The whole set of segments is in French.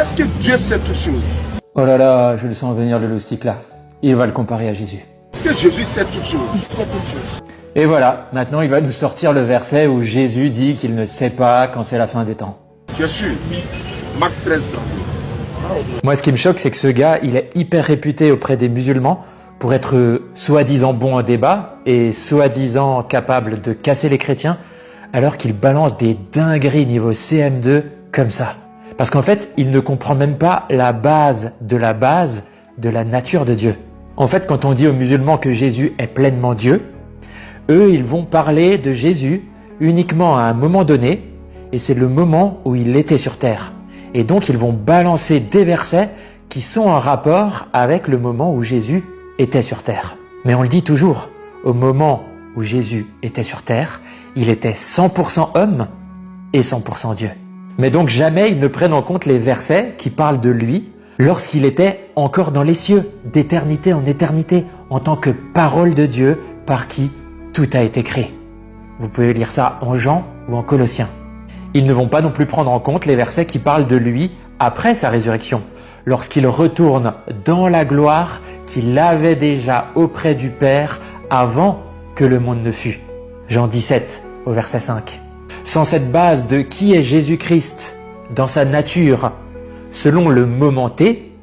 Est-ce que Dieu sait toutes choses? Oh là là, je le sens venir le loustic là. Il va le comparer à Jésus. Est-ce que Jésus sait toutes choses? Il sait toutes choses. Et voilà, maintenant il va nous sortir le verset où Jésus dit qu'il ne sait pas quand c'est la fin des temps. Bien sûr. Marc 13, 32. Moi, ce qui me choque, c'est que ce gars, il est hyper réputé auprès des musulmans pour être soi-disant bon en débat et soi-disant capable de casser les chrétiens, alors qu'il balance des dingueries niveau CM2 comme ça. Parce qu'en fait, il ne comprend même pas la base de la nature de Dieu. En fait, quand on dit aux musulmans que Jésus est pleinement Dieu, eux, ils vont parler de Jésus uniquement à un moment donné, et c'est le moment où il était sur terre. Et donc, ils vont balancer des versets qui sont en rapport avec le moment où Jésus était sur terre. Mais on le dit toujours, au moment où Jésus était sur terre, il était 100% homme et 100% Dieu. Mais donc jamais ils ne prennent en compte les versets qui parlent de lui lorsqu'il était encore dans les cieux, d'éternité en éternité, en tant que parole de Dieu par qui tout a été créé. Vous pouvez lire ça en Jean ou en Colossiens. Ils ne vont pas non plus prendre en compte les versets qui parlent de lui après sa résurrection, lorsqu'il retourne dans la gloire qu'il avait déjà auprès du Père avant que le monde ne fût. Jean 17 au verset 5. Sans cette base de qui est Jésus-Christ dans sa nature, selon le moment T,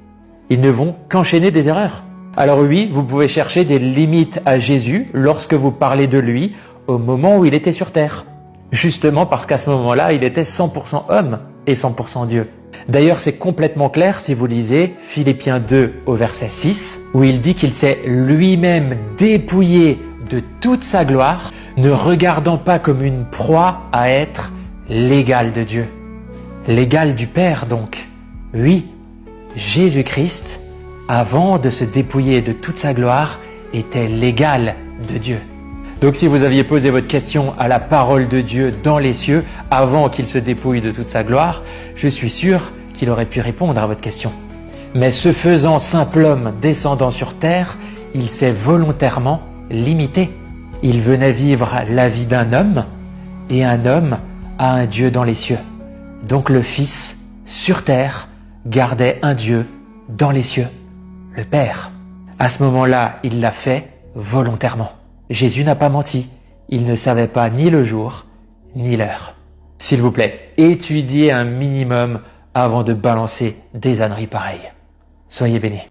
ils ne vont qu'enchaîner des erreurs. Alors oui, vous pouvez chercher des limites à Jésus lorsque vous parlez de lui au moment où il était sur terre. Justement parce qu'à ce moment-là, il était 100% homme et 100% Dieu. D'ailleurs, c'est complètement clair si vous lisez Philippiens 2 au verset 6, où il dit qu'il s'est lui-même dépouillé de toute sa gloire, ne regardant pas comme une proie à être l'égal de Dieu. L'égal du Père donc. Oui, Jésus-Christ, avant de se dépouiller de toute sa gloire, était l'égal de Dieu. Donc si vous aviez posé votre question à la parole de Dieu dans les cieux, avant qu'il se dépouille de toute sa gloire, je suis sûr qu'il aurait pu répondre à votre question. Mais se faisant simple homme descendant sur terre, il s'est volontairement limité. Il venait vivre la vie d'un homme, et un homme a un Dieu dans les cieux. Donc le Fils, sur terre, gardait un Dieu dans les cieux, le Père. À ce moment-là, il l'a fait volontairement. Jésus n'a pas menti, il ne savait pas ni le jour, ni l'heure. S'il vous plaît, étudiez un minimum avant de balancer des âneries pareilles. Soyez bénis.